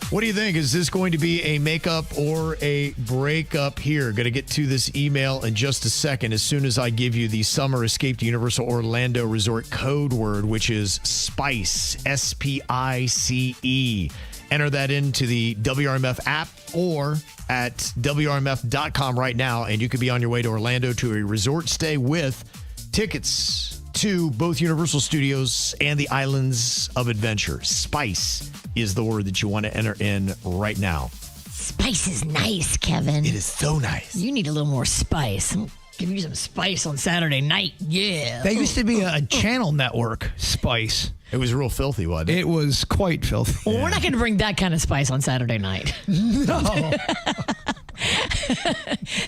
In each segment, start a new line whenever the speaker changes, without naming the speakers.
What do you think? Is this going to be a makeup or a breakup here? Going to get to this email in just a second as soon as I give you the Summer Escape to Universal Orlando Resort code word, which is SPICE, S-P-I-C-E. Enter that into the WRMF app or at WRMF.com right now, and you could be on your way to Orlando to a resort stay with tickets to both Universal Studios and the Islands of Adventure. SPICE is the word that you want to enter in right now.
Spice is nice, Kevin.
It is so nice.
You need a little more spice. Give you some spice on Saturday night. Yeah.
That used to be a channel network, Spice.
It was real filthy, wasn't it?
It was quite filthy.
Well, we're not going to bring that kind of spice on Saturday night.
No.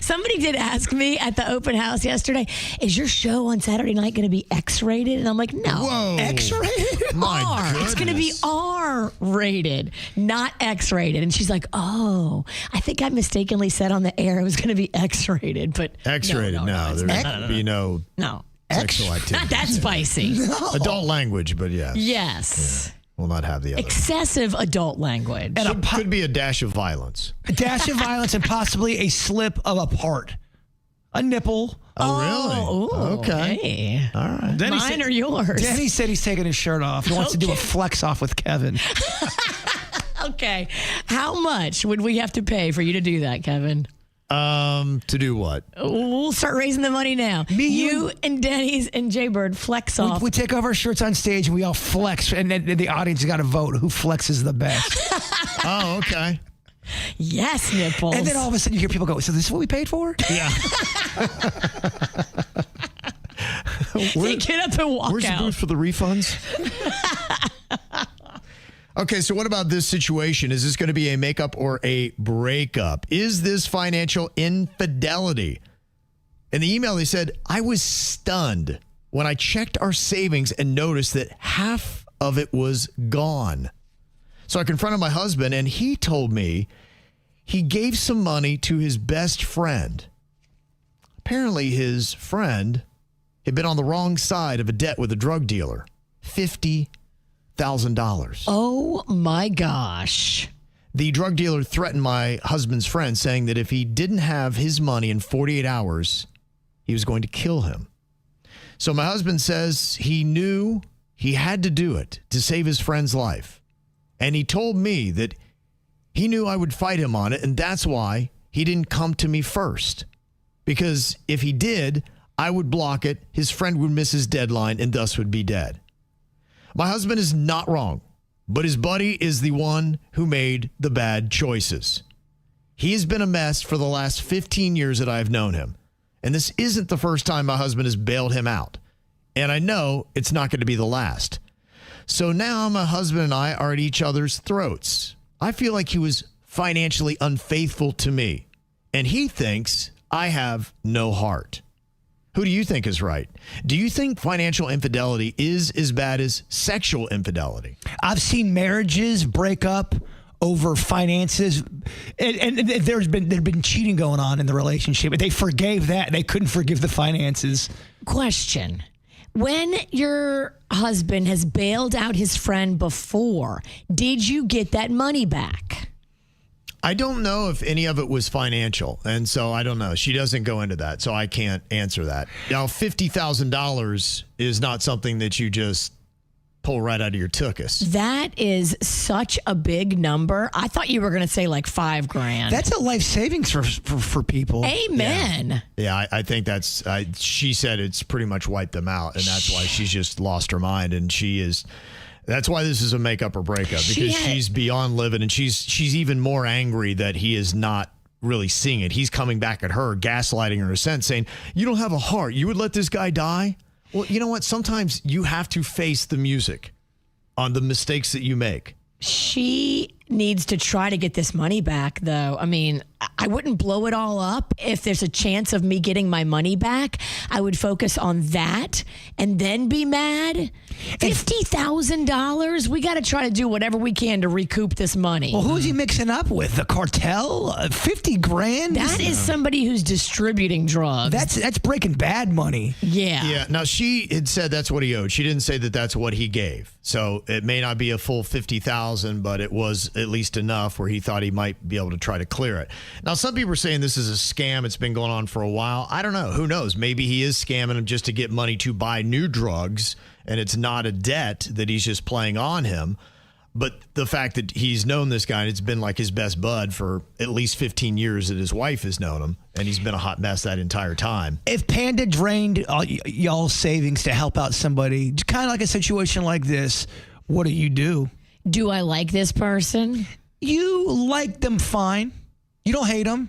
Somebody did ask me at the open house yesterday, is your show on Saturday night going to be X-rated? And I'm like, no.
Whoa.
X-rated?
My
R.
goodness.
It's going to be R-rated, not X-rated. And she's like, oh, I think I mistakenly said on the air it was going to be X-rated. But
X-rated, no. There's going to be no sexual activity.
Not that spicy.
Adult language, but yeah.
Yes.
Yeah. We'll not have the other.
Excessive adult language.
And could be a dash of violence.
A dash of violence and possibly a slip of a part. A nipple.
Oh, really?
Ooh,
okay.
Hey.
All right.
Mine or yours?
Danny said he's taking his shirt off. He wants to do a flex off with Kevin.
Okay. How much would we have to pay for you to do that, Kevin?
To do what?
We'll start raising the money now. You and Denny's and Jaybird flex off.
We take off our shirts on stage and we all flex, and then the audience has got to vote who flexes the best.
Oh, okay.
Yes, nipples.
And then all of a sudden you hear people go, so this is what we paid for?
Yeah.
They get up and walk
Where's
out.
the booth for the refunds? Okay, so what about this situation? Is this going to be a makeup or a breakup? Is this financial infidelity? In the email, they said, I was stunned when I checked our savings and noticed that half of it was gone. So I confronted my husband, and he told me he gave some money to his best friend. Apparently, his friend had been on the wrong side of a debt with a drug dealer. $50,000.
Oh, my gosh.
The drug dealer threatened my husband's friend, saying that if he didn't have his money in 48 hours, he was going to kill him. So my husband says he knew he had to do it to save his friend's life. And he told me that he knew I would fight him on it, and that's why he didn't come to me first. Because if he did, I would block it, his friend would miss his deadline, and thus would be dead. My husband is not wrong, but his buddy is the one who made the bad choices. He has been a mess for the last 15 years that I've known him. And this isn't the first time my husband has bailed him out. And I know it's not going to be the last. So now my husband and I are at each other's throats. I feel like he was financially unfaithful to me. And he thinks I have no heart. Who do you think is right? Do you think financial infidelity is as bad as sexual infidelity?
I've seen marriages break up over finances, and there's been cheating going on in the relationship, but they forgave that. They couldn't forgive the finances.
Question. When your husband has bailed out his friend before, did you get that money back?
I don't know if any of it was financial, and so I don't know. She doesn't go into that, so I can't answer that. Now, $50,000 is not something that you just pull right out of your tuchus.
That is such a big number. I thought you were going to say like $5,000.
That's a life savings for people.
Amen.
Yeah, I think that's, she said it's pretty much wiped them out, and that's why she's just lost her mind, and that's why this is a makeup or breakup, because she's beyond living, and she's even more angry that he is not really seeing it. He's coming back at her, gaslighting her in a sense, saying, you don't have a heart. You would let this guy die? Well, you know what? Sometimes you have to face the music on the mistakes that you make.
She needs to try to get this money back, though. I mean, I wouldn't blow it all up. If there's a chance of me getting my money back, I would focus on that and then be mad. $50,000? We got to try to do whatever we can to recoup this money.
Well, who's he mixing up with? The cartel? 50 grand?
That is somebody who's distributing drugs.
That's Breaking Bad money.
Yeah.
Yeah. Now, she had said that's what he owed. She didn't say that that's what he gave. So it may not be a full $50,000, but it was at least enough where he thought he might be able to try to clear it. Now, some people are saying this is a scam. It's been going on for a while. I don't know. Who knows? Maybe he is scamming him just to get money to buy new drugs, and it's not a debt that he's just playing on him. But the fact that he's known this guy, and it's been like his best bud for at least 15 years that his wife has known him, and he's been a hot mess that entire time.
If Panda drained y'all's savings to help out somebody, kind of like a situation like this, what do?
Do I like this person?
You like them fine. You don't hate them,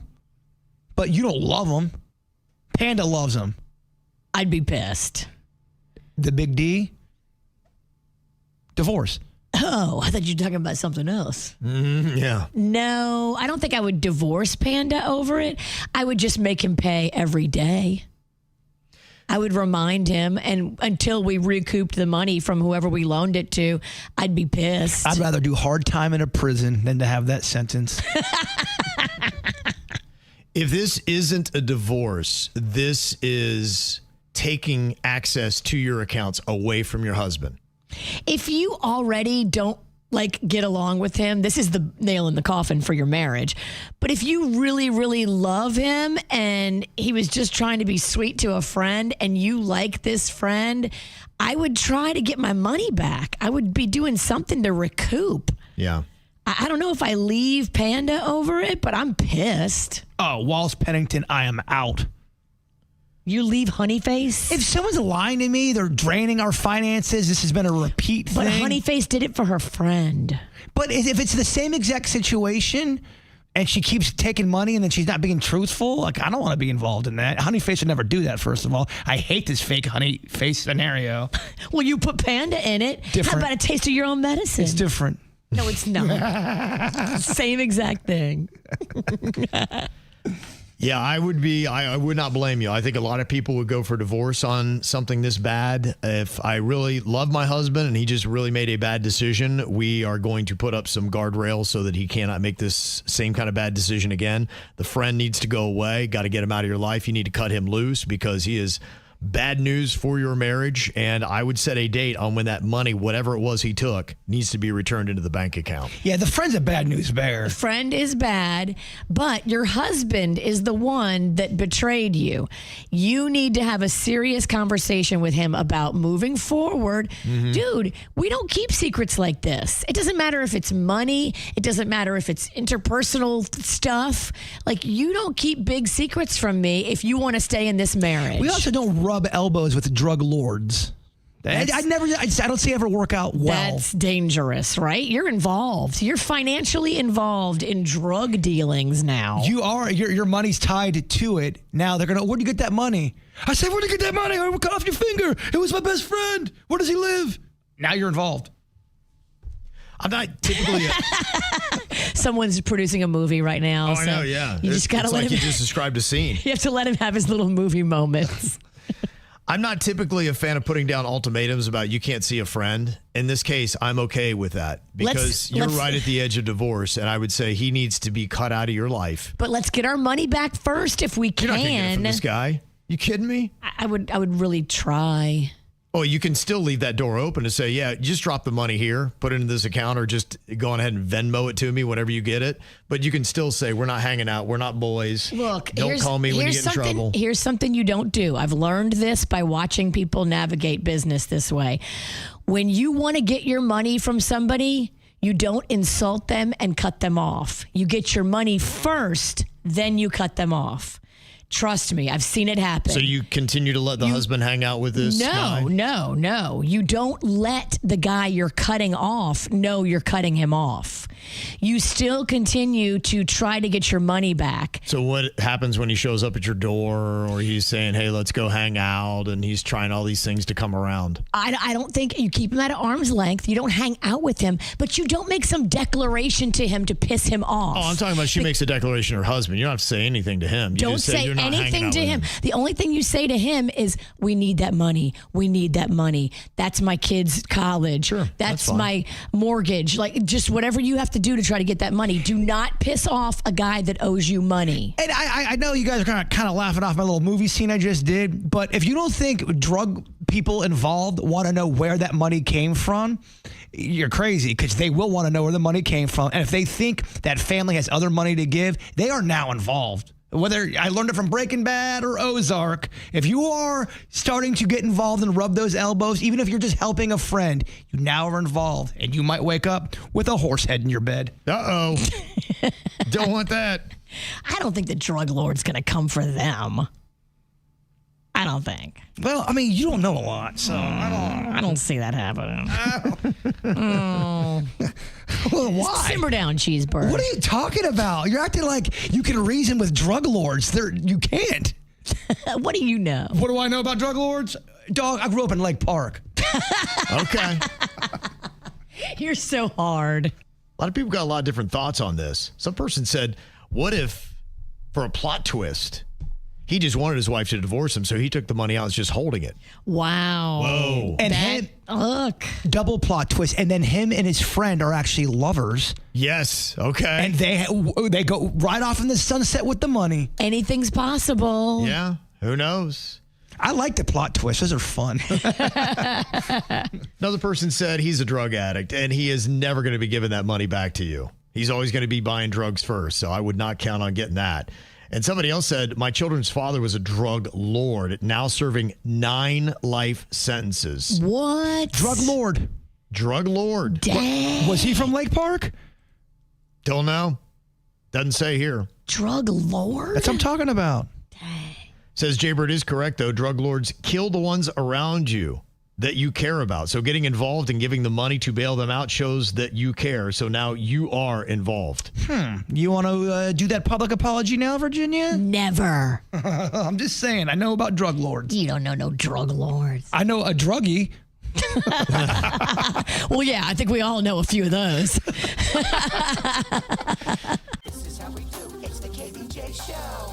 but you don't love them. Panda loves them.
I'd be pissed.
The big D? Divorce.
Oh, I thought you were talking about something else.
Yeah.
No, I don't think I would divorce Panda over it. I would just make him pay every day. I would remind him, and until we recouped the money from whoever we loaned it to, I'd be pissed.
I'd rather do hard time in a prison than to have that sentence.
If this isn't a divorce, this is taking access to your accounts away from your husband.
If you already don't get along with him, this is the nail in the coffin for your marriage. But if you really, really love him and he was just trying to be sweet to a friend and you like this friend, I would try to get my money back. I would be doing something to recoup.
Yeah.
I don't know if I leave Panda over it, but I'm pissed.
Oh, Walls Pennington, I am out.
You leave Honeyface?
If someone's lying to me, they're draining our finances. This has been a repeat thing.
But Honeyface did it for her friend.
But if it's the same exact situation and she keeps taking money and then she's not being truthful, I don't want to be involved in that. Honeyface would never do that, first of all. I hate this fake Honeyface scenario.
Well, you put Panda in it.
Different.
How about a taste of your own medicine?
It's different.
No, it's not. Same exact thing.
Yeah, I would not blame you. I think a lot of people would go for divorce on something this bad. If I really love my husband and he just really made a bad decision, we are going to put up some guardrails so that he cannot make this same kind of bad decision again. The friend needs to go away. Got to get him out of your life. You need to cut him loose because he is bad news for your marriage. And I would set a date on when that money, whatever it was he took, needs to be returned into the bank account.
Yeah, the friend's a bad news bear.
Friend is bad, but your husband is the one that betrayed you. You need to have a serious conversation with him about moving forward. Dude, we don't keep secrets like this. It doesn't matter if it's money. It doesn't matter if it's interpersonal stuff. You don't keep big secrets from me if you want to stay in this marriage.
We also don't rub elbows with drug lords. I don't see it ever work out well.
That's dangerous, right? You're involved. You're financially involved in drug dealings now.
You are. Your money's tied to it. Now they're gonna. Where'd you get that money? I said, where'd you get that money? I cut off your finger. It was my best friend. Where does he live? Now you're involved.
I'm not typically.
Someone's producing a movie right now.
Oh, I know. Yeah,
You just gotta let him.
You just described a scene.
You have to let him have his little movie moments.
I'm not typically a fan of putting down ultimatums about you can't see a friend. In this case, I'm okay with that because you're right at the edge of divorce, and I would say he needs to be cut out of your life.
But let's get our money back first if we can.
You're not gonna get it from this guy. You kidding me?
I would really try.
Oh, you can still leave that door open to say, yeah, just drop the money here, put it into this account, or just go on ahead and Venmo it to me whenever you get it. But you can still say, we're not hanging out. We're not boys.
Look,
don't call me when you get in trouble.
Here's something you don't do. I've learned this by watching people navigate business this way. When you want to get your money from somebody, you don't insult them and cut them off. You get your money first, then you cut them off. Trust me, I've seen it happen.
So you continue to let the husband hang out with this guy?
No. You don't let the guy you're cutting off know you're cutting him off. You still continue to try to get your money back.
So what happens when he shows up at your door or he's saying, hey, let's go hang out, and he's trying all these things to come around?
I don't think you keep him at arm's length. You don't hang out with him, but you don't make some declaration to him to piss him off.
Oh, I'm talking about she makes a declaration to her husband. You don't have to say anything to him. You
don't
just
say
you're not
anything to him.
him.
The only thing you say to him is, we need that money. We need that money. That's my kid's college.
Sure,
That's
fine.
my mortgage. Just whatever you have to do to try to get that money. Do not piss off a guy that owes you money.
And I know you guys are kind of laughing off my little movie scene I just did, but if you don't think drug people involved want to know where that money came from, you're crazy, because they will want to know where the money came from. And if they think that family has other money to give, they are now involved. Whether I learned it from Breaking Bad or Ozark, if you are starting to get involved and rub those elbows, even if you're just helping a friend, you now are involved, and you might wake up with a horse head in your bed.
Uh-oh. Don't want that.
I don't think the drug lord's going to come for them. I don't think.
Well, I mean, you don't know a lot, so
I don't see that happening.
Well, why?
Simmer down, cheeseburger.
What are you talking about? You're acting like you can reason with drug lords. You can't.
What do you know?
What do I know about drug lords? Dog, I grew up in Lake Park.
Okay.
You're so hard.
A lot of people got a lot of different thoughts on this. Some person said, what if, for a plot twist, he just wanted his wife to divorce him, so he took the money out and was just holding it?
Wow.
Whoa.
And
look.
double plot twist. And then him and his friend are actually lovers.
Yes. Okay.
And they go right off in the sunset with the money.
Anything's possible.
Yeah. Who knows?
I like the plot twists. Those are fun.
Another person said he's a drug addict, and he is never going to be giving that money back to you. He's always going to be buying drugs first, so I would not count on getting that. And somebody else said, my children's father was a drug lord, now serving 9 life sentences.
What?
Drug lord.
Drug lord.
Dang.
Was he from Lake Park?
Don't know. Doesn't say here.
Drug lord?
That's what I'm talking about.
Says Jaybird is correct, though. Drug lords kill the ones around you that you care about. So getting involved and giving the money to bail them out shows that you care. So now you are involved.
You want to do that public apology now, Virginia?
Never.
I'm just saying. I know about drug lords.
You don't know no drug lords.
I know a druggie.
Well, yeah, I think we all know a few of those.
This is how we do. It's the KBJ Show.